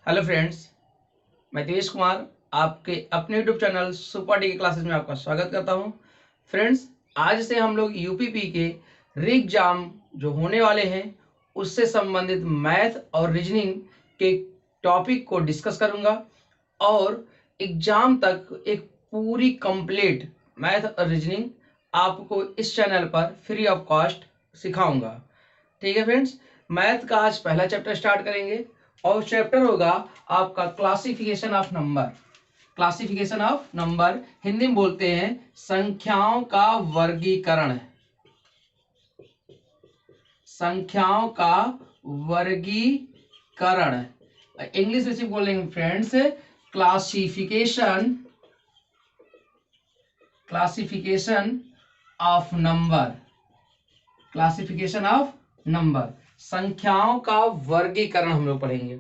Hello friends, मैं देवेश कुमार आपके अपने यूट्यूब चैनल सुपर डी के क्लासेस में आपका स्वागत करता हूं। फ्रेंड्स, आज से हम लोग यूपीपी के री एग्जाम जो होने वाले हैं उससे संबंधित मैथ और रीजनिंग के टॉपिक को डिस्कस करूंगा और एग्जाम तक एक पूरी कंप्लीट मैथ और रीजनिंग आपको इस चैनल पर फ्री ऑफ कॉस्ट सिखाऊंगा। ठीक है फ्रेंड्स, मैथ का आज पहला चैप्टर स्टार्ट करेंगे और चैप्टर होगा आपका classification of number. Classification of number Hindi में बोलते हैं संख्याओं का वर्गीकरण। संख्याओं का वर्गीकरण इंग्लिश में बोलेंगे friends classification classification of number. Classification of number, संख्याओं का वर्गीकरण हम लोग पढ़ेंगे।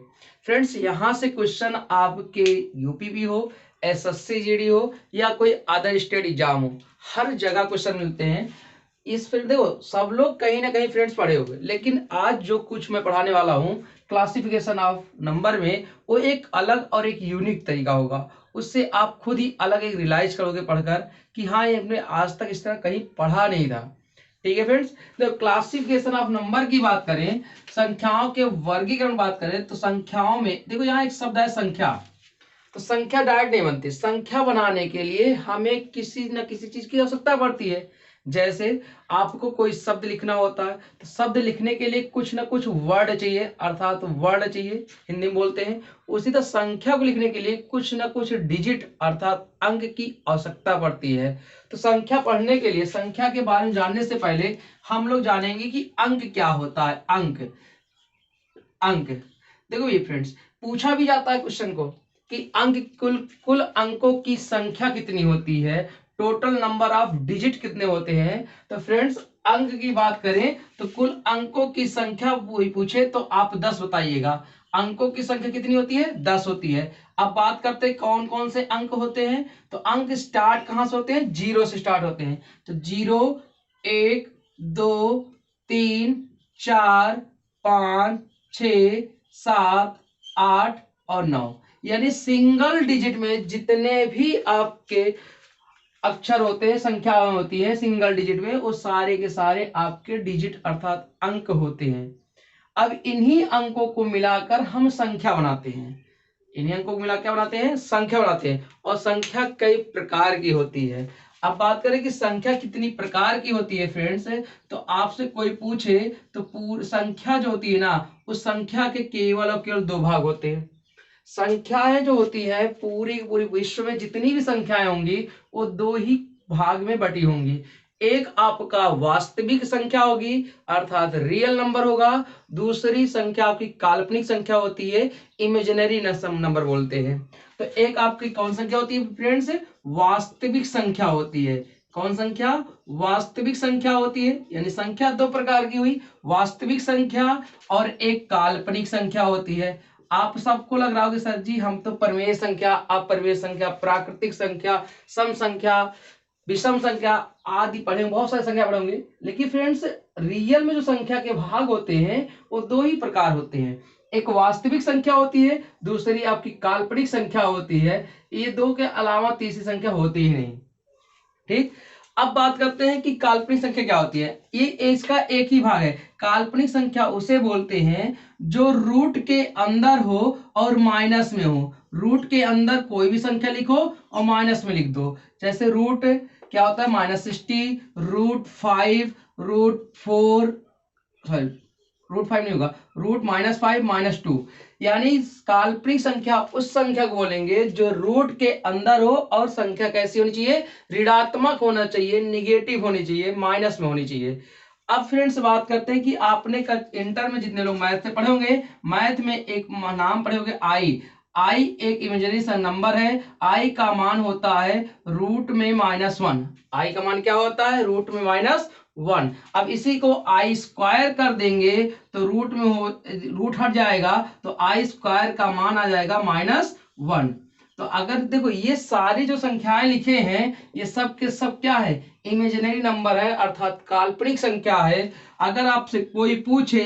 फ्रेंड्स, यहां से क्वेश्चन आपके यूपीपी हो, एसएससी जीडी हो या कोई अदर स्टेट एग्जाम हो, हर जगह क्वेश्चन मिलते हैं। इस फिर देखो, सब लोग कहीं ना कहीं फ्रेंड्स पढ़े होंगे, लेकिन आज जो कुछ मैं पढ़ाने वाला हूँ क्लासिफिकेशन ऑफ नंबर में, वो एक अलग और एक यूनिक तरीका होगा। उससे आप खुद ही अलग एक रियलाइज करोगे पढ़कर कि हाँ, ये हमने आज तक इस तरह कहीं पढ़ा नहीं था। ठीक है फ्रेंड्स, तो क्लासिफिकेशन ऑफ नंबर की बात करें, संख्याओं के वर्गीकरण बात करें, तो संख्याओं में देखो यहाँ एक शब्द है संख्या। तो संख्या डायरेक्ट नहीं बनती, संख्या बनाने के लिए हमें किसी न किसी चीज की आवश्यकता पड़ती है। जैसे आपको कोई शब्द लिखना होता है तो शब्द लिखने के लिए कुछ ना कुछ वर्ड चाहिए, अर्थात वर्ड चाहिए, हिंदी में बोलते हैं। उसी तरह संख्या को लिखने के लिए कुछ ना कुछ डिजिट अर्थात अंक की आवश्यकता पड़ती है। तो संख्या पढ़ने के लिए, संख्या के बारे में जानने से पहले हम लोग जानेंगे कि अंक क्या होता है। अंक अंक देखो ये फ्रेंड्स, पूछा भी जाता है क्वेश्चन को कि अंक कुल कुल अंकों की संख्या कितनी होती है, टोटल नंबर ऑफ डिजिट कितने होते हैं। तो फ्रेंड्स, अंक की बात करें तो कुल अंकों की संख्या पूछे तो आप 10 बताइएगा। अंकों की संख्या कितनी होती है? 10 होती है। अब बात करते हैं कौन कौन से अंक होते हैं। तो अंक स्टार्ट कहां से होते हैं? 0 से स्टार्ट होते हैं। तो 0, 1, 2, 3, 4, 5, 6, 7, 8 और 9, यानी सिंगल डिजिट में जितने भी आपके अक्षर होते हैं, संख्या होती है सिंगल डिजिट में, वो सारे के सारे आपके डिजिट अर्थात अंक होते हैं। अब इन्हीं अंकों को मिलाकर हम संख्या बनाते हैं। इन्हीं अंकों को मिला क्या बनाते हैं? संख्या बनाते हैं। और संख्या कई प्रकार की होती है। अब बात करें कि संख्या कितनी प्रकार की होती है फ्रेंड्स, तो आपसे कोई पूछे तो पूरी संख्या जो होती है ना, उस संख्या के केवल और केवल 2 भाग होते हैं। संख्याएं जो होती है पूरी पूरी विश्व में जितनी भी संख्याएं होंगी वो 2 ही भाग में बटी होंगी। एक आपका वास्तविक संख्या होगी अर्थात रियल नंबर होगा, दूसरी संख्या आपकी काल्पनिक संख्या होती है, इमेजिनरी नंबर बोलते हैं। तो एक आपकी कौन संख्या होती है फ्रेंड्स? वास्तविक संख्या होती है। कौन संख्या? वास्तविक संख्या होती है। यानी संख्या 2 प्रकार की हुई, वास्तविक संख्या और एक काल्पनिक संख्या होती है। आप सबको लग रहा होगा सर जी हम तो परिमेय संख्या, अपरिमेय संख्या, प्राकृतिक संख्या, सम संख्या, विषम संख्या आदि पढ़े, बहुत सारी संख्या पढ़े होंगे। लेकिन फ्रेंड्स, रियल में जो संख्या के भाग होते हैं वो 2 ही प्रकार होते हैं। एक वास्तविक संख्या होती है, दूसरी आपकी काल्पनिक संख्या होती है। ये 2 के अलावा तीसरी संख्या होती ही नहीं। ठीक, अब बात करते हैं कि काल्पनिक संख्या क्या होती है। ये इसका एक ही भाग है। काल्पनिक संख्या उसे बोलते हैं जो रूट के अंदर हो और माइनस में हो। रूट के अंदर कोई भी संख्या लिखो और माइनस में लिख दो। जैसे रूट क्या होता है? -60, √5, √4, सॉरी √5 नहीं होगा, √-5, -2। यानी काल्पनिक संख्या उस संख्या को बोलेंगे जो रूट के अंदर हो और संख्या कैसी होनी चाहिए? ऋणात्मक होना चाहिए, निगेटिव होनी चाहिए, माइनस में होनी चाहिए। अब फ्रेंड्स बात करते हैं कि आपने इंटर में जितने लोग मैथ से पढ़े होंगे, मैथ में एक नाम पढ़े होंगे आई। आई एक इमेजिनरी नंबर है। आई का मान होता है रूट में -1। आई का मान क्या होता है? रूट में -1। अब इसी को आई स्क्वायर कर देंगे तो रूट हट जाएगा, तो आई स्क्वायर का मान आ जाएगा -1। तो अगर देखो ये सारी जो संख्याएं लिखे हैं ये सब के सब क्या है? इमेजिनरी नंबर है अर्थात काल्पनिक संख्या है। अगर आपसे कोई पूछे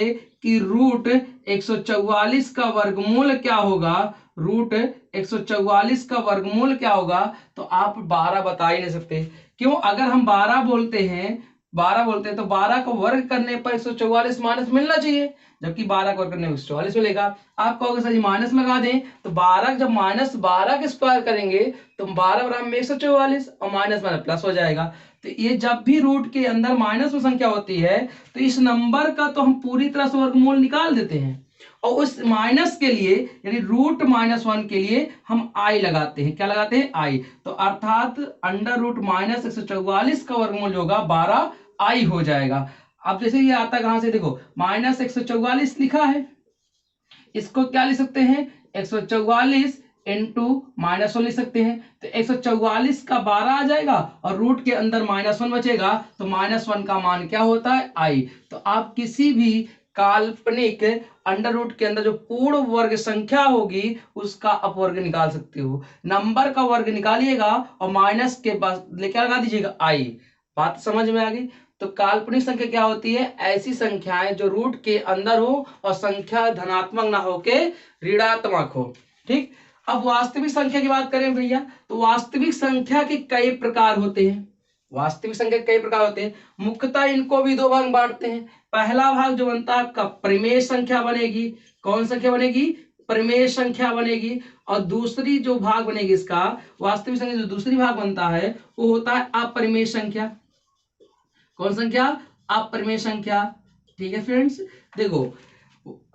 कि रूट 144 का वर्गमूल क्या होगा, रूट 144 का वर्गमूल क्या होगा, तो आप 12 बता ही नहीं सकते। क्यों? अगर हम 12 बोलते हैं तो 12 को वर्ग करने पर 144 माइनस मिलना चाहिए, जबकि 12 को वर्ग करने पर 144 मिलेगा। आप कहोगे सर जी माइनस लगा दें, तो 12 जब माइनस 12 के स्क्वायर करेंगे तो 12 बराबर में 144 और माइनस माइनस प्लस हो जाएगा। तो ये जब भी रूट के अंदर माइनस में संख्या होती है तो इस नंबर का तो हम पूरी तरह से वर्गमूल निकाल देते हैं, और उस माइनस के लिए यानी रूट -1 के लिए हम आई लगाते हैं। क्या लगाते हैं? आई। तो अर्थात अंडर रूट माइनस 144 का वर्गमूल जो होगा 12 आई हो जाएगा। अब जैसे ये आता कहां से, देखो माइनस 144 लिखा है, इसको क्या लिख सकते हैं, 144 इंटू -1 लिख सकते हैं। तो 144 का 12 आ जाएगा और रूट के अंदर -1 बचेगा, तो -1 का मान क्या होता है? आई। तो आप किसी भी काल्पनिक अंडर रूट के अंदर जो पूर्ण वर्ग संख्या होगी उसका अपवर्ग निकाल सकते हो। नंबर का वर्ग निकालिएगा और माइनस के बाद क्या लगा दीजिएगा? आई। बात समझ में आ गई? तो काल्पनिक संख्या क्या होती है? ऐसी संख्याएं जो रूट के अंदर हो और संख्या धनात्मक ना होके ऋणात्मक हो। ठीक। अब वास्तविक संख्या की बात करें भैया, तो वास्तविक संख्या के कई प्रकार होते हैं। वास्तविक संख्या कई प्रकार होते हैं, मुख्यतः इनको भी दो भाग में बांटते हैं। पहला भाग जो बनता है आपका परिमेय संख्या बनेगी। कौन संख्या बनेगी? परिमेय संख्या बनेगी। और दूसरी जो भाग बनेगी इसका वास्तविक संख्या, जो दूसरी भाग बनता है वो होता है अपरिमेय संख्या। कौन संख्या? अपरिमेय संख्या। ठीक है फ्रेंड्स, देखो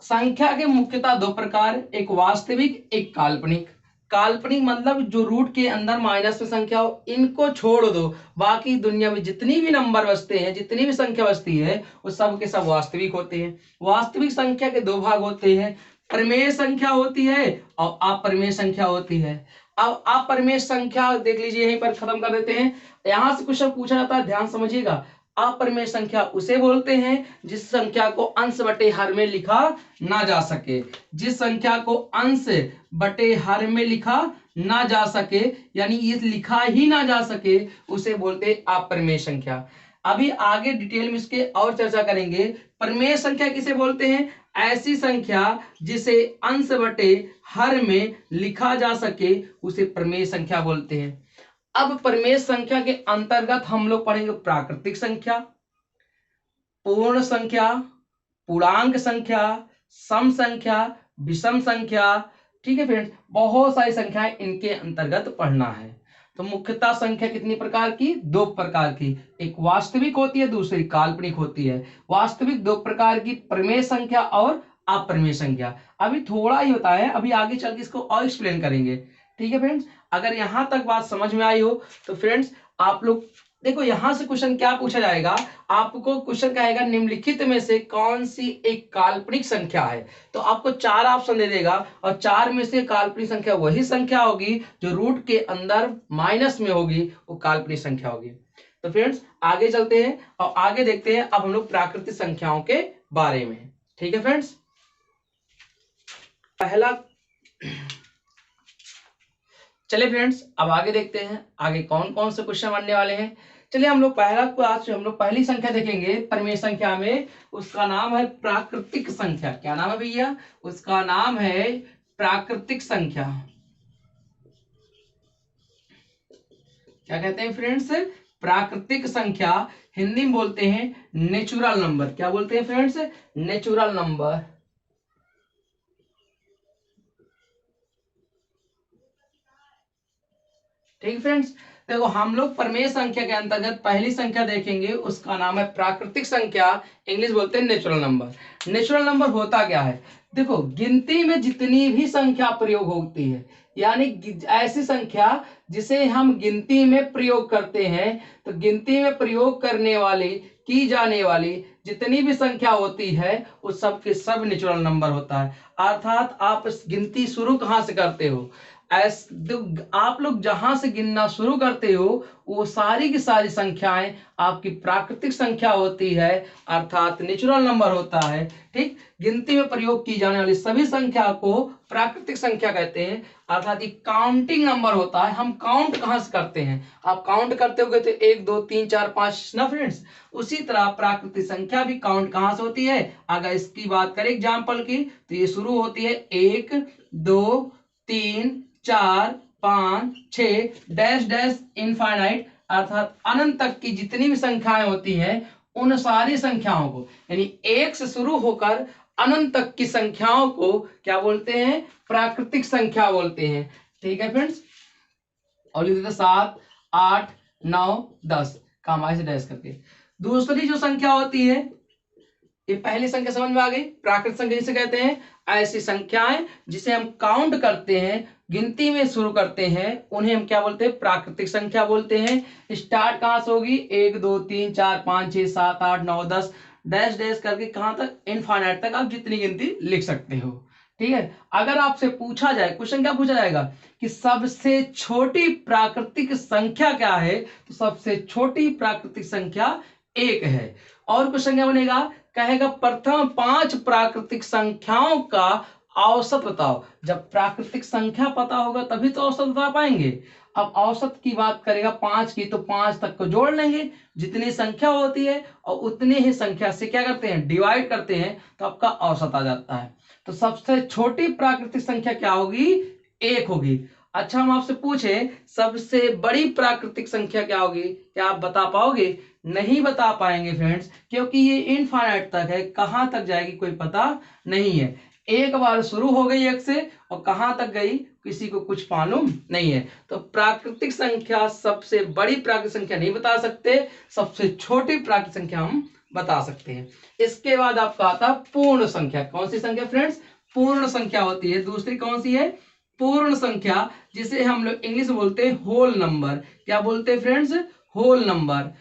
संख्या के मुख्यतः दो प्रकार, एक वास्तविक एक काल्पनिक। काल्पनिक मतलब जो रूट के अंदर माइनस में संख्या हो, इनको छोड़ दो, बाकी दुनिया में जितनी भी नंबर बचते हैं, जितनी भी संख्या बचती है वो सब के सब वास्तविक होते हैं। वास्तविक संख्या के दो भाग होते हैं, परिमेय संख्या होती है और अपरिमेय संख्या होती है। अब अपरिमेय संख्या देख लीजिए, यहीं पर खत्म कर देते हैं। यहां से क्वेश्चन पूछा जाता है, ध्यान समझिएगा। अपरिमेय संख्या उसे बोलते हैं जिस संख्या को अंश बटे हर में लिखा ना जा सके। जिस संख्या को अंश बटे हर में लिखा ना जा सके, यानी ये लिखा ही ना जा सके, उसे बोलते हैं अपरिमेय संख्या। अभी आगे डिटेल में इसके और चर्चा करेंगे। परिमेय संख्या किसे बोलते हैं? ऐसी संख्या जिसे अंश बटे हर में लिखा जा सके उसे परिमेय संख्या बोलते हैं। अब परिमेय संख्या के अंतर्गत हम लोग पढ़ेंगे प्राकृतिक संख्या, पूर्ण संख्या, पूर्णांक संख्या, सम संख्या, विषम संख्या। ठीक है फ्रेंड्स, बहुत सारी संख्याएं इनके अंतर्गत पढ़ना है। तो मुख्यतः संख्या कितनी प्रकार की? दो प्रकार की, एक वास्तविक होती है, दूसरी काल्पनिक होती है। वास्तविक दो प्रकार की, परिमेय संख्या और अपरिमेय संख्या। अभी थोड़ा ही होता है, अभी आगे चल के इसको और एक्सप्लेन करेंगे। ठीक है फ्रेंड्स, अगर यहां तक बात समझ में आई हो तो फ्रेंड्स आप लोग देखो, यहां से क्वेश्चन क्या पूछा जाएगा, आपको क्वेश्चन कहेगा निम्नलिखित में से कौन सी एक काल्पनिक संख्या है। तो आपको 4 ऑप्शन दे देगा और 4 में से काल्पनिक संख्या वही संख्या होगी जो रूट के अंदर माइनस में होगी, वो काल्पनिक संख्या होगी। तो फ्रेंड्स आगे चलते हैं और आगे देखते हैं अब हम लोग प्राकृतिक संख्याओं के बारे में। ठीक है फ्रेंड्स, पहला चलिए फ्रेंड्स अब आगे देखते हैं आगे कौन कौन से क्वेश्चन बनने वाले हैं। चलिए हम लोग पहली संख्या देखेंगे परिमेय संख्या में, उसका नाम है प्राकृतिक संख्या। क्या नाम है भैया? उसका नाम है प्राकृतिक संख्या। क्या कहते हैं फ्रेंड्स? प्राकृतिक संख्या। हिंदी में बोलते हैं नेचुरल नंबर। क्या बोलते हैं फ्रेंड्स? Natural number. ठीक फ्रेंड्स, देखो हम लोग परिमेय संख्या के अंतर्गत पहली संख्या देखेंगे, उसका नाम है प्राकृतिक संख्या। इंग्लिश बोलते हैं नेचुरल नंबर। नेचुरल नंबर होता क्या है? देखो गिनती में जितनी भी संख्या प्रयोग होती है, यानी ऐसी संख्या जिसे हम गिनती में प्रयोग करते हैं, तो गिनती में प्रयोग करने वाली की जाने वाली जितनी भी संख्या होती है वो सब के सब नेचुरल नंबर होता है। अर्थात आप गिनती शुरू कहां से करते हो, आप लोग जहां से गिनना शुरू करते हो वो सारी की सारी संख्याएं आपकी प्राकृतिक संख्या होती है, अर्थात नेचुरल नंबर होता है। ठीक, गिनती में प्रयोग की जाने वाली सभी संख्या को प्राकृतिक संख्या कहते हैं, अर्थात ये काउंटिंग नंबर होता है। हम काउंट कहाँ से करते हैं, आप काउंट करते होगे तो 1 2 3 4 5 ना फ्रेंड्स, उसी तरह प्राकृतिक संख्या भी काउंट कहाँ से होती है। अगर इसकी बात करें एग्जाम्पल की, तो ये शुरू होती है 1 2 3 4 5 6 डैश डैश इनफाइनाइट, अर्थात अनंत तक की जितनी भी संख्याएं होती हैं उन सारी संख्याओं को, यानी 1 से शुरू होकर अनंत तक की संख्याओं को क्या बोलते हैं, प्राकृतिक संख्या बोलते हैं। ठीक है फ्रेंड्स, और लिख देते 7 8 9 10 कामाई से डैश करके। दूसरी जो संख्या होती है, ये पहली संख्या समझ में आ गई, प्राकृतिक संख्या जिसे कहते हैं, ऐसी संख्याएं जिसे हम काउंट करते हैं, गिनती में शुरू करते हैं, उन्हें हम क्या बोलते हैं, प्राकृतिक संख्या बोलते हैं। स्टार्ट कहां से होगी, 1 2 3 4 5 6 7 8 9 10 डैश डैश करके कहां तक, इनफाइनाइट तक आप जितनी गिनती लिख सकते हो। ठीक है, अगर आपसे पूछा जाए, क्वेश्चन क्या पूछा जाएगा कि सबसे छोटी प्राकृतिक संख्या क्या है, तो सबसे छोटी प्राकृतिक संख्या 1 है। और क्वेश्चन क्या बनेगा, कहेगा प्रथम 5 प्राकृतिक संख्याओं का औसत बताओ। जब प्राकृतिक संख्या पता होगा तभी तो औसत बता पाएंगे। अब औसत की बात करेगा 5 की, तो 5 तक को जोड़ लेंगे, जितनी संख्या होती है और उतनी ही संख्या से क्या करते हैं, डिवाइड करते हैं, तो आपका औसत आ जाता है। तो सबसे छोटी प्राकृतिक संख्या क्या होगी, 1 होगी। अच्छा, हम आपसे पूछे सबसे बड़ी प्राकृतिक संख्या क्या होगी, क्या आप बता पाओगे, नहीं बता पाएंगे फ्रेंड्स, क्योंकि ये इनफाइनाइट तक है, कहां तक जाएगी कोई पता नहीं है। एक बार शुरू हो गई 1 से और कहां तक गई किसी को कुछ मालूम नहीं है। तो प्राकृतिक संख्या, सबसे बड़ी प्राकृतिक संख्या नहीं बता सकते, सबसे छोटी प्राकृतिक संख्या हम बता सकते हैं। इसके बाद आपका आता है पूर्ण संख्या। कौन सी संख्या फ्रेंड्स, पूर्ण संख्या होती है। दूसरी कौन सी है, पूर्ण संख्या, जिसे हम लोग इंग्लिश में बोलते हैं होल नंबर। क्या बोलते हैं फ्रेंड्स, होल नंबर।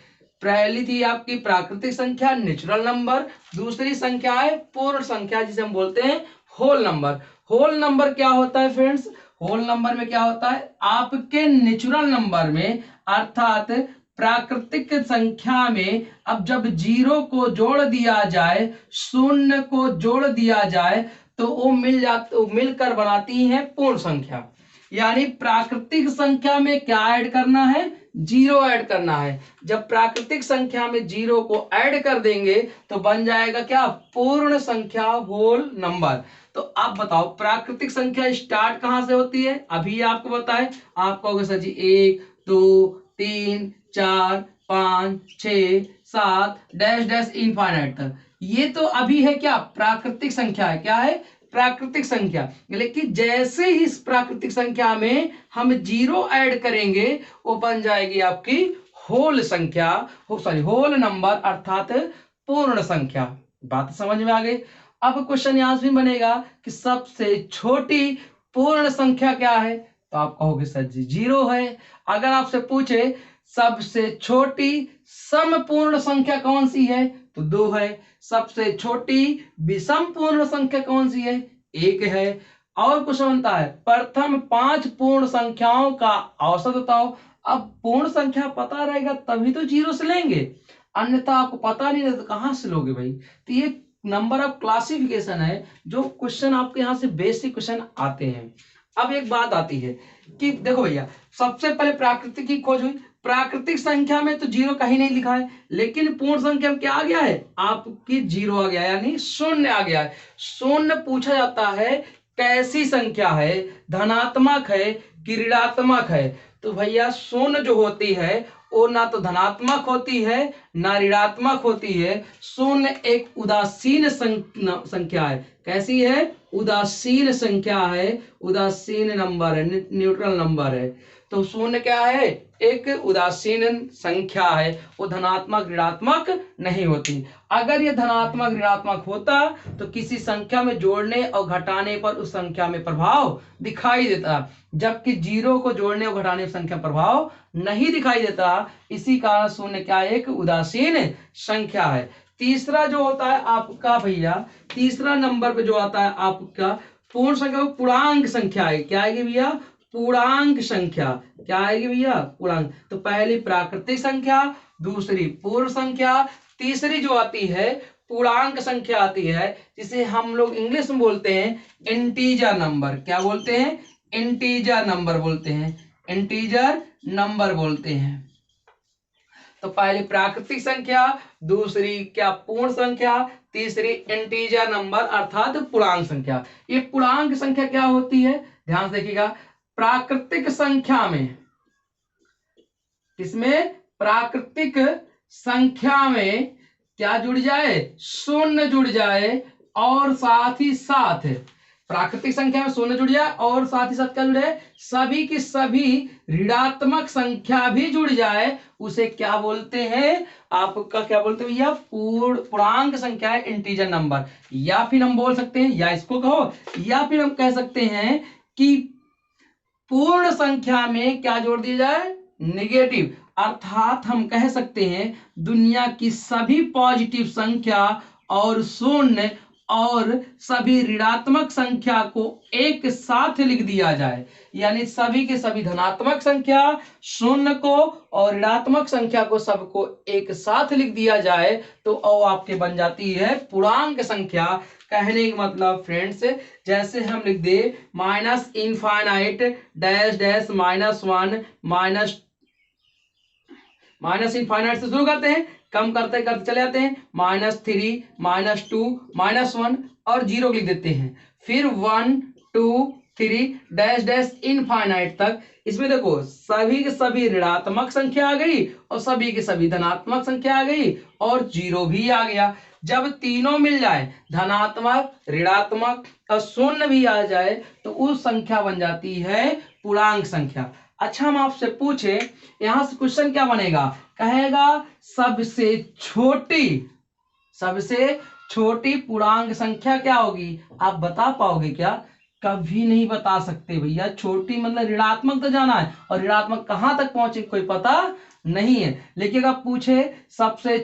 पहली थी आपकी प्राकृतिक संख्या, नेचुरल नंबर। दूसरी संख्या है पूर्ण संख्या, जिसे हम बोलते हैं होल नंबर। होल नंबर क्या होता है फ्रेंड्स, होल नंबर में क्या होता है, आपके नेचुरल नंबर में, अर्थात प्राकृतिक संख्या में, अब जब 0 को जोड़ दिया जाए, 0 को जोड़ दिया जाए, तो वो मिलकर बनाती है पूर्ण संख्या। यानी प्राकृतिक संख्या में क्या ऐड करना है, 0 ऐड करना है। जब प्राकृतिक संख्या में 0 को ऐड कर देंगे तो बन जाएगा क्या, पूर्ण संख्या, होल नंबर। तो आप बताओ प्राकृतिक संख्या स्टार्ट कहां से होती है, अभी आपको बताए, आप कहोगे सर जी 1 2 3 4 5 6 7 डैश डैश इनफाइनाइट तक। ये तो अभी है क्या, प्राकृतिक संख्या है, क्या है, प्राकृतिक संख्या। लेकिन जैसे ही इस प्राकृतिक संख्या में हम 0 ऐड करेंगे, वो बन जाएगी आपकी होल संख्या, होल नंबर, अर्थात पूर्ण संख्या। बात समझ में आ गई। अब क्वेश्चन यहां से भी बनेगा कि सबसे छोटी पूर्ण संख्या क्या है, तो आप कहोगे सर जी 0 है। अगर आपसे पूछे सबसे छोटी समपूर्ण संख्या कौन सी है, तो 2 है। सबसे छोटी विषम पूर्ण संख्या कौन सी है, 1 है। और कुछ बनता है, प्रथम 5 पूर्ण संख्याओं का औसत बताओ। अब पूर्ण संख्या पता रहेगा तभी तो 0 से लेंगे, अन्यथा आपको पता नहीं रहता तो कहां से लोगे भाई। तो ये नंबर ऑफ क्लासिफिकेशन है, जो क्वेश्चन आपके यहाँ से बेसिक क्वेश्चन आते हैं। अब एक बात आती है कि देखो भैया, सबसे पहले प्राकृतिक की खोज हुई, प्राकृतिक संख्या में तो 0 कहीं नहीं लिखा है, लेकिन पूर्ण संख्या में क्या आ गया है, आपकी 0 आ गया, यानी 0 आ गया है। 0 पूछा जाता है कैसी संख्या है, धनात्मक है कि ऋणात्मक है। तो भैया 0 जो होती है वो ना तो धनात्मक होती है ना ऋणात्मक होती है। 0 एक उदासीन संख्या है। कैसी है, उदासीन संख्या है, उदासीन नंबर है, न्यूट्रल नंबर है। तो 0 क्या है, एक उदासीन संख्या है, वो धनात्मक ऋणात्मक नहीं होती। अगर ये धनात्मक ऋणात्मक होता तो किसी संख्या में जोड़ने और घटाने पर उस संख्या में प्रभाव दिखाई देता, जबकि 0 को जोड़ने और घटाने पर संख्या प्रभाव नहीं दिखाई देता। इसी कारण 0 क्या, एक उदासीन संख्या है। तीसरा जो होता है आपका भैया, तीसरा नंबर पे जो आता है आपका पूर्ण संख्या, पूर्णांक संख्या है। क्या आएगी भैया, पूर्णांक संख्या। क्या आएगी भैया, पूर्णांक। तो पहली प्राकृतिक संख्या, दूसरी पूर्ण संख्या, तीसरी जो आती है पूर्णांक संख्या आती है, जिसे हम लोग इंग्लिश में बोलते हैं इंटीजर नंबर। क्या बोलते हैं? इंटीजर नंबर बोलते हैं, इंटीजर नंबर बोलते हैं। तो पहली प्राकृतिक संख्या, दूसरी क्या पूर्ण संख्या, तीसरी इंटीजर नंबर अर्थात पूर्णांक संख्या। ये पूर्णांक संख्या क्या होती है, ध्यान से देखिएगा। प्राकृतिक संख्या में, इसमें प्राकृतिक संख्या में क्या जुड़ जाए? शून्य जुड़ जाए, और साथ ही साथ प्राकृतिक संख्या में शून्य जुड़ जाए और साथ ही साथ क्या जुड़े? सभी की सभी ऋणात्मक संख्या भी जुड़ जाए, उसे क्या बोलते हैं? आपका क्या बोलते हैं भैया? पूर्णांक संख्या है, इंटीजर नंबर। या फिर हम बोल सकते हैं, या इसको कहो, या फिर हम कह सकते हैं कि पूर्ण संख्या में क्या जोड़ दिया जाए? नेगेटिव। अर्थात हम कह सकते हैं दुनिया की सभी पॉजिटिव संख्या और शून्य और सभी ऋणात्मक संख्या को एक साथ लिख दिया जाए, यानी सभी के सभी धनात्मक संख्या, शून्य को और ऋणात्मक संख्या को सबको एक साथ लिख दिया जाए, तो वो आपके बन जाती है पूर्णांक संख्या। कहने का मतलब फ्रेंड्स, जैसे हम लिख दे minus infinite dash dash -1 minus infinite से शुरू करते हैं, कम करते करते चले जाते हैं, -3 -2 -1 और 0 लिख देते हैं, फिर 1 2 3 डैश डैश इनफाइनाइट तक। इसमें देखो सभी के सभी ऋणात्मक संख्या आ गई और सभी के सभी धनात्मक संख्या आ गई और 0 भी आ गया। जब तीनों मिल जाए, धनात्मक, ऋणात्मक और शून्य भी आ जाए, तो उस संख्या बन जाती है पूर्णांक संख्या। अच्छा, हम आपसे पूछे, यहां से क्वेश्चन क्या बनेगा? कहेगा सबसे छोटी पूर्णांक संख्या क्या होगी? आप बता पाओगे क्या? कभी नहीं बता सकते भैया। छोटी मतलब ऋणात्मक तो जाना है, और ऋणात्मक कहां तक पहुंचे कोई पता नहीं है। लेकिन अगर पूछे सबसे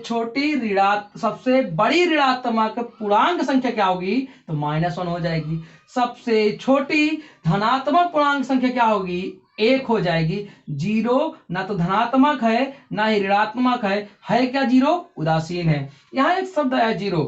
बड़ी ऋणात्मक पूर्णांक संख्या क्या होगी, तो -1 हो जाएगी। सबसे छोटी धनात्मक पूर्णांक संख्या क्या होगी? 1 हो जाएगी। 0 ना तो धनात्मक है ना ही ऋणात्मक है क्या? 0 उदासीन है। यहाँ एक शब्द आया 0।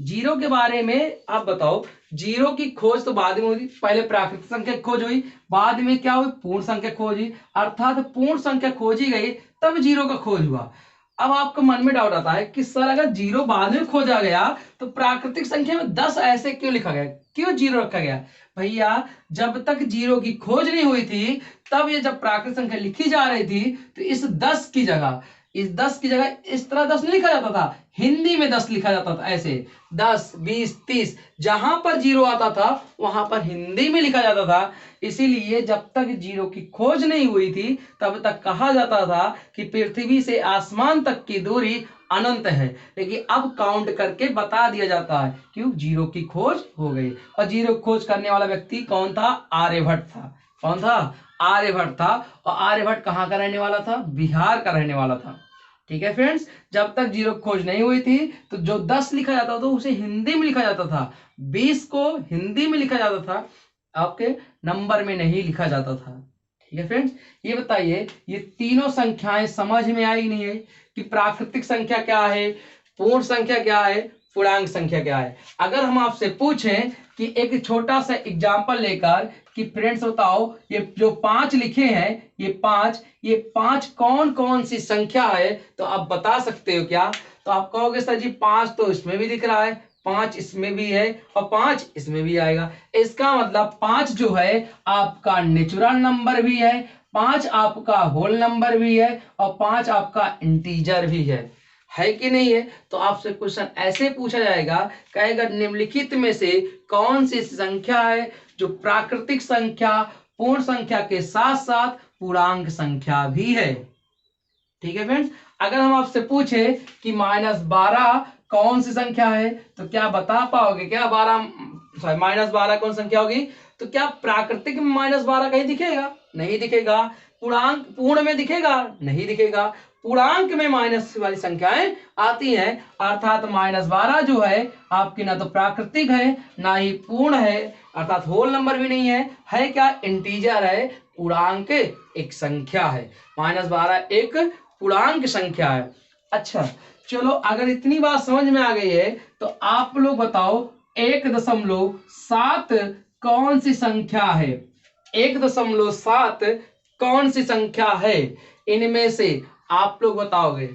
0 के बारे में आप बताओ। 0 की खोज तो बाद में हुई, पहले प्राकृतिक संख्या की खोज हुई, बाद में क्या हुई? पूर्ण संख्या खोज हुई। अर्थात पूर्ण संख्या खोजी गई तब 0 का खोज हुआ। अब आपके मन में डाउट आता है कि सर अगर 0 बाद में खोजा गया तो प्राकृतिक संख्या में 10 ऐसे क्यों लिखा गया, क्यों 0 रखा गया? भैया जब तक 0 की खोज नहीं हुई थी, तब ये जब प्राकृतिक संख्या लिखी जा रही थी, तो इस 10 की जगह इस तरह 10 नहीं लिखा जाता था। हिंदी में 10 लिखा जाता था, ऐसे 10 20 30, जहां पर 0 आता था वहां पर हिंदी में लिखा जाता था। इसीलिए जब तक 0 की खोज नहीं हुई थी, तब तक कहा जाता था कि पृथ्वी से आसमान तक की दूरी अनंत है। लेकिन अब काउंट करके बता दिया जाता है, क्यों? 0 की खोज हो गई। और 0 की खोज करने वाला व्यक्ति कौन था? आर्यभट्ट था। कौन था? आर्यभट्ट था। और आर्यभट्ट कहाँ का रहने वाला था? बिहार का रहने वाला था। ठीक है फ्रेंड्स, जब तक 0 की खोज नहीं हुई थी, तो जो 10 लिखा जाता था उसे हिंदी में लिखा जाता था, 20 को हिंदी में लिखा जाता था, आपके नंबर में नहीं लिखा जाता था। ठीक है फ्रेंड्स, ये बताइए, ये तीनों संख्याएं समझ में आई नहीं है कि प्राकृतिक संख्या क्या है, पूर्ण संख्या क्या है, पूर्णांक संख्या क्या है? अगर हम आपसे पूछें कि एक छोटा सा एग्जांपल लेकर कि फ्रेंड्स बताओ, ये जो 5 लिखे हैं, ये पांच कौन कौन सी संख्या है, तो आप बता सकते हो क्या? तो आप कहोगे सर जी 5 तो इसमें भी दिख रहा है, 5 इसमें भी है और 5 इसमें भी आएगा। इसका मतलब 5 जो है आपका नेचुरल नंबर भी है, 5 आपका होल नंबर भी है और 5 आपका इंटीजर भी है कि नहीं है? तो आपसे क्वेश्चन ऐसे पूछा जाएगा, कहेगा निम्नलिखित में से कौन सी संख्या है जो प्राकृतिक संख्या, पूर्ण संख्या के साथ साथ पूर्णांक संख्या भी है। ठीक है फ्रेंड्स, अगर हम आपसे पूछे कि -12 कौन सी संख्या है, तो क्या बता पाओगे क्या? -12 कौन संख्या होगी? तो क्या प्राकृतिक में -12 कहीं दिखेगा? नहीं दिखेगा। पूर्ण में दिखेगा? नहीं दिखेगा। पूर्णांक में माइनस वाली संख्याएं आती हैं, अर्थात -12 जो है आपकी ना तो प्राकृतिक है ना ही पूर्ण है, अर्थात होल नंबर भी नहीं है क्या? इंटीजर है, पूर्णांक एक संख्या है। -12 एक पूर्णांक संख्या है। अच्छा, चलो अगर इतनी बात समझ में आ गई है तो आप लोग बताओ 1.7 कौन सी संख्या है? 1.7 कौन सी संख्या है इनमें से? आप लोग बताओगे।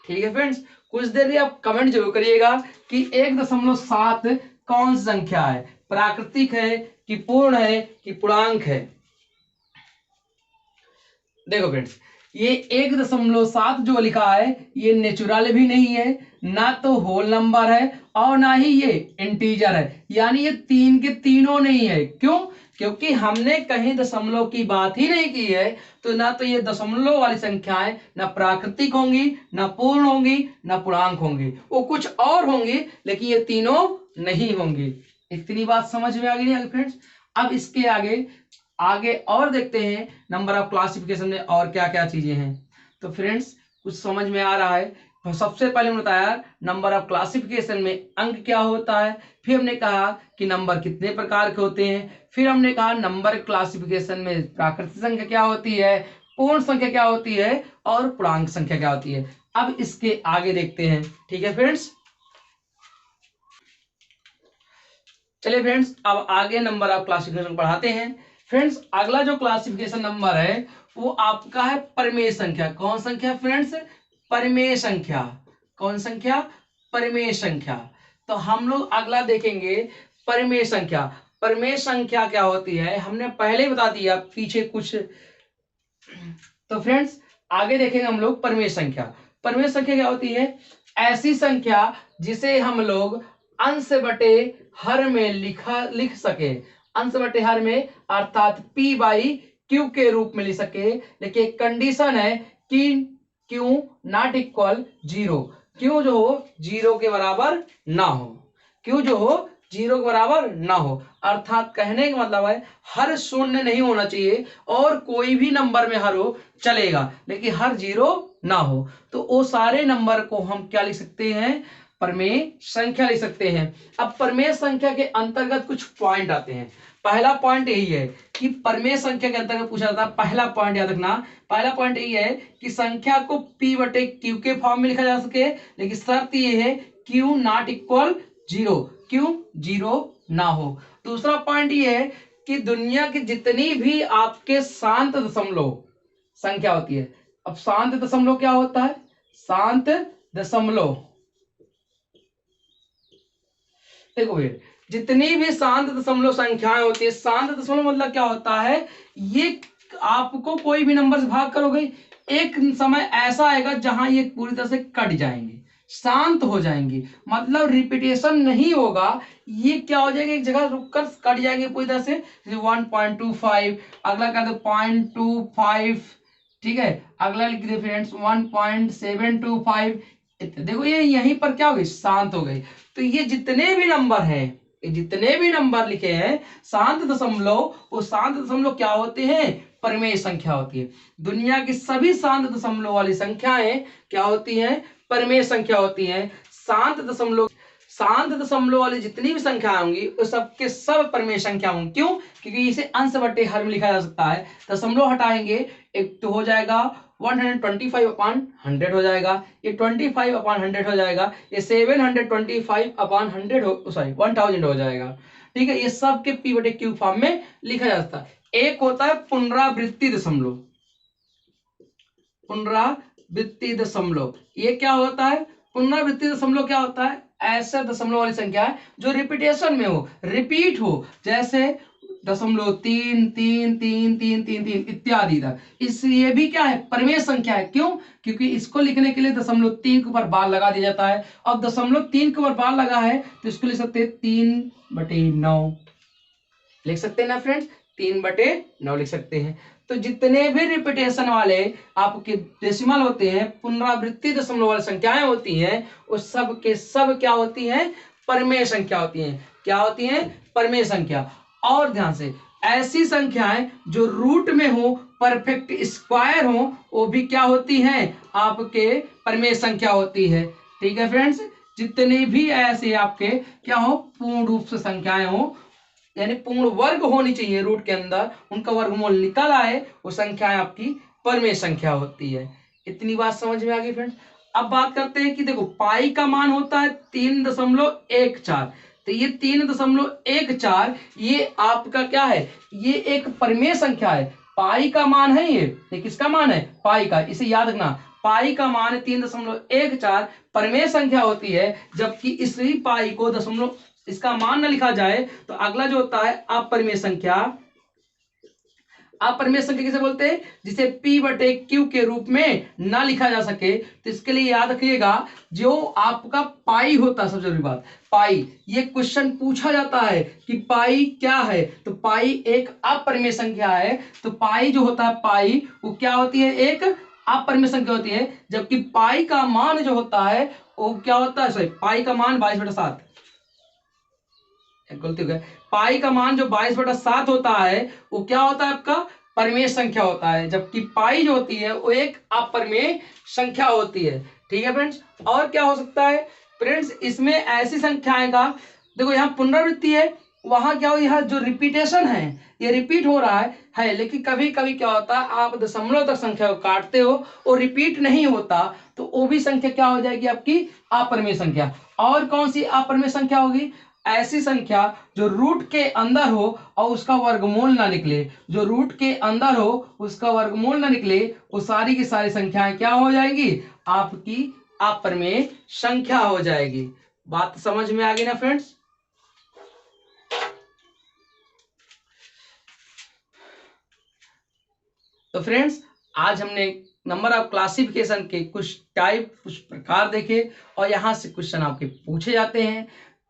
ठीक है फ्रेंड्स, कुछ देर लिए आप कमेंट जरूर करिएगा कि 1.7 कौन सी संख्या है, प्राकृतिक है कि पूर्ण है कि पूर्णांक है। देखो फ्रेंड्स, ये 1.7 जो लिखा है ये नेचुरल भी नहीं है, ना तो होल नंबर है और ना ही ये इंटीजर है, यानी ये तीन के तीनों नहीं है। क्यों? क्योंकि हमने कहीं दशमलव की बात ही नहीं की है, तो ना तो ये दशमलव वाली संख्याएं ना प्राकृतिक होंगी, ना पूर्ण होंगी, ना पूर्णांक होंगी, वो कुछ और होंगी, लेकिन ये तीनों नहीं होंगी। इतनी बात समझ में आ गई नहीं फ्रेंड्स? अब इसके आगे आगे और देखते हैं नंबर ऑफ क्लासिफिकेशन में और क्या क्या चीजें हैं। तो फ्रेंड्स, कुछ समझ में आ रहा है? तो सबसे पहले हमने बताया नंबर ऑफ क्लासिफिकेशन में अंक क्या होता है, फिर हमने कहा कि नंबर कितने प्रकार के होते हैं, फिर हमने कहा नंबर क्लासिफिकेशन में प्राकृतिक संख्या क्या होती है, पूर्ण संख्या क्या होती है और पूर्णांक संख्या क्या होती है। अब इसके आगे देखते हैं। ठीक है फ्रेंड्स, चलिए फ्रेंड्स, अब आगे नंबर ऑफ क्लासिफिकेशन पढ़ाते हैं। फ्रेंड्स, अगला जो क्लासिफिकेशन नंबर है वो आपका है परिमेय संख्या। कौन संख्या फ्रेंड्स? परिमेय संख्या। कौन संख्या? परिमेय संख्या। तो हम लोग अगला देखेंगे परिमेय संख्या। परिमेय संख्या क्या होती है हमने पहले ही बता दिया पीछे कुछ। तो फ्रेंड्स, आगे देखेंगे हम लोग परिमेय संख्या। परिमेय संख्या क्या होती है? ऐसी संख्या जिसे हम लोग अंश बटे हर में लिख सके। अंश बटे हर में अर्थात p बाई क्यू के रूप में लिख सके, लेकिन कंडीशन है कि क्यू नॉट इक्वल 0। क्यू जो हो 0 के बराबर ना हो। क्यू जो हो 0 के बराबर ना हो, अर्थात कहने का मतलब है हर शून्य नहीं होना चाहिए और कोई भी नंबर में हर हो चलेगा, लेकिन हर 0 ना हो। तो वो सारे नंबर को हम क्या लिख सकते हैं? परिमेय संख्या लिख सकते हैं। अब परिमेय संख्या के अंतर्गत कुछ पॉइंट आते हैं। पहला पॉइंट यही है कि परिमेय संख्या के अंतर्गत पूछा जाता है, पहला पॉइंट याद रखना, पहला पॉइंट यही है कि संख्या को p बटे क्यू के फॉर्म में लिखा जा सके, लेकिन शर्त ये है क्यू नॉट इक्वल 0, क्यू 0 ना हो। दूसरा पॉइंट ये है कि दुनिया की जितनी भी आपके शांत दशमलव संख्या होती है। अब शांत दशमलव क्या होता है? शांत दशमलव, देखो भैया, जितनी भी शांत दशमलव संख्याएं होती है, शांत दशमलव मतलब क्या होता है? ये आपको कोई भी नंबर से भाग करोगे, एक समय ऐसा आएगा जहां ये पूरी तरह से कट जाएंगे, शांत हो जाएंगे, मतलब रिपीटेशन नहीं होगा। ये क्या हो जाएगा? एक जगह रुककर कट जाएंगे पूरी तरह से। 1.25, अगला कर दो 0.25, ठीक है, अगला लिख दे फ्रेंड्स 1.725। देखो ये यहीं पर क्या हो गई? शांत हो गई। तो ये जितने भी नंबर हैं, ये जितने भी नंबर लिखे हैं शांत दशमलव, वो शांत दशमलव क्या होते हैं? परिमेय संख्या होती है। दुनिया की सभी शांत दशमलव वाली संख्याएं क्या होती हैं? परिमेय संख्या होती हैं। शांत दशमलव वाली जितनी भी संख्या होंगी वो सबके सब परिमेय संख्या होंगी। क्यों? क्योंकि इसे अंश बटे हर में लिखा जा सकता है। दशमलव हटाएंगे एक तो हो जाएगा 125/100 हो जाएगा, ये 25/100 हो जाएगा, ये 725/100 हो, सॉरी 1000 हो जाएगा। ठीक है, ये सब के p बटे क्यू फॉर्म में लिखा जा सकता है। एक होता है पुनरावृत्ति दशमलव। पुनरावृत्ति दशमलव ये क्या होता है? पुनरावृत्ति दशमलव क्या होता है? ऐसे दशमलव वाली संख्या है जो रिपीटेशन में हो, रिपीट हो, जैसे 0.3333333 इत्यादि तक। इसलिए भी क्या है? परिमेय संख्या है। क्यों? क्योंकि इसको लिखने के लिए 0.3 के ऊपर बार लगा दिया जाता है। अब 0.3 के ऊपर बार लगा है तो इसको लिख सकते हैं 3/9 लिख सकते हैं ना फ्रेंड्स? 3/9 लिख सकते हैं। तो जितने भी रिपीटेशन वाले आपके डेसिमल होते हैं, पुनरावृत्ति दशमलव वाली संख्याएं होती हैं, वो सब के सब क्या होती हैं? परिमेय संख्या होती हैं। क्या होती हैं? परिमेय संख्या। और ध्यान से, ऐसी संख्याएं जो रूट में हो, परफेक्ट स्क्वायर हो, वो भी क्या होती हैं? आपके परिमेय संख्या होती है। ठीक है फ्रेंड्स, जितने भी ऐसे आपके क्या हो? पूर्ण रूप से संख्याएं हो, यानी पूर्ण वर्ग होनी चाहिए रूट के अंदर, उनका वर्गमूल निकल आए, वो संख्याएं आपकी परिमेय संख्या होती है। इतनी बात समझ में आ गई फ्रेंड्स? अब बात करते हैं कि देखो पाई का मान होता है 3.14, तो ये 3.14 ये आपका क्या है, ये एक परिमेय संख्या है। पाई का मान है, ये किसका मान है, पाई का, इसे याद रखना। पाई का मान 3.14 परिमेय संख्या होती है, जबकि इसी पाई को दशमलव इसका मान न लिखा जाए तो अगला जो होता है अपरिमेय संख्या। अपरिमेय संख्या किसे बोलते हैं, जिसे p/q के रूप में ना लिखा जा सके। तो इसके लिए याद रखिएगा, जो आपका पाई होता है, सबसे जरूरी बात पाई, ये क्वेश्चन पूछा जाता है कि पाई क्या है, तो पाई एक अपरिमेय संख्या है। तो पाई जो होता है, पाई वो क्या होती है, एक अपरिमेय संख्या होती है, जबकि पाई का मान जो होता है वो क्या होता है, सॉरी पाई का मान 22/7, गलती हो गया, पाई का मान जो 22/7 होता है वो क्या होता है, आपका परिमेय संख्या होता है, जबकि पाई जो होती है वो एक अपरिमेय संख्या होती है। ठीक है फ्रेंड्स, और क्या हो सकता है फ्रेंड्स, इसमें ऐसी संख्याएं का, देखो यहाँ पुनरावृत्ति है, वहां क्या हो, यहाँ जो रिपीटेशन है ये रिपीट हो रहा है, लेकिन कभी कभी क्या होता है, आप दशमलव तक संख्या को काटते हो और रिपीट नहीं होता, तो वो भी संख्या क्या हो जाएगी, आपकी अपरिमेय संख्या। और कौन सी अपरिमेय संख्या होगी, ऐसी संख्या जो रूट के अंदर हो और उसका वर्गमूल ना निकले, जो रूट के अंदर हो उसका वर्गमूल ना निकले, वो सारी की सारी संख्याएं क्या हो जाएंगी, आपकी अपरिमेय संख्या हो जाएगी। बात समझ में आ गई ना फ्रेंड्स। तो फ्रेंड्स, आज हमने नंबर ऑफ क्लासिफिकेशन के कुछ टाइप, कुछ प्रकार देखे, और यहाँ से क्वेश्चन आपके पूछे जाते हैं।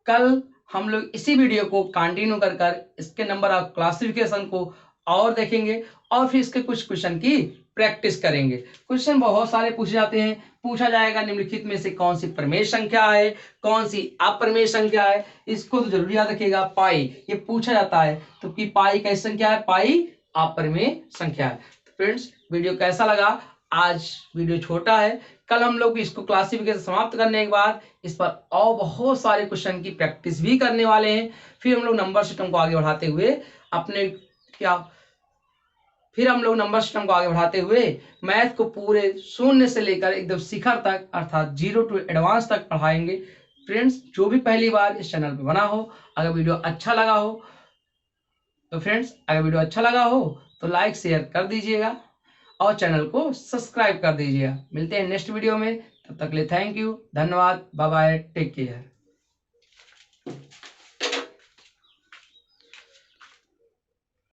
कल हम लोग इसी वीडियो को कंटिन्यू कर कर इसके नंबर ऑफ क्लासिफिकेशन को और देखेंगे, और फिर इसके कुछ क्वेश्चन की प्रैक्टिस करेंगे। क्वेश्चन बहुत सारे पूछे जाते हैं, पूछा जाएगा निम्नलिखित में से कौन सी परिमेय संख्या है, कौन सी अपरिमेय संख्या है, इसको तो जरूर याद रखिएगा। पाई ये पूछा जाता है, तो कि पाई कैसी संख्या है, पाई अपरिमेय संख्या है। फ्रेंड्स, वीडियो कैसा लगा, आज वीडियो छोटा है, कल हम लोग इसको क्लासिफिकेशन समाप्त करने के बाद इस पर और बहुत सारे क्वेश्चन की प्रैक्टिस भी करने वाले हैं। फिर हम लोग नंबर सिस्टम को आगे बढ़ाते हुए अपने क्या फिर हम लोग नंबर सिस्टम को आगे बढ़ाते हुए मैथ को पूरे शून्य से लेकर एकदम शिखर तक, अर्थात 0 to एडवांस तक पढ़ाएंगे। फ्रेंड्स, जो भी पहली बार इस चैनल पर बना हो, अगर वीडियो अच्छा लगा हो तो लाइक शेयर कर दीजिएगा और चैनल को सब्सक्राइब कर दीजिएगा। मिलते हैं नेक्स्ट वीडियो में, तब तक के लिए थैंक यू, धन्यवाद, बाय बाय, टेक केयर।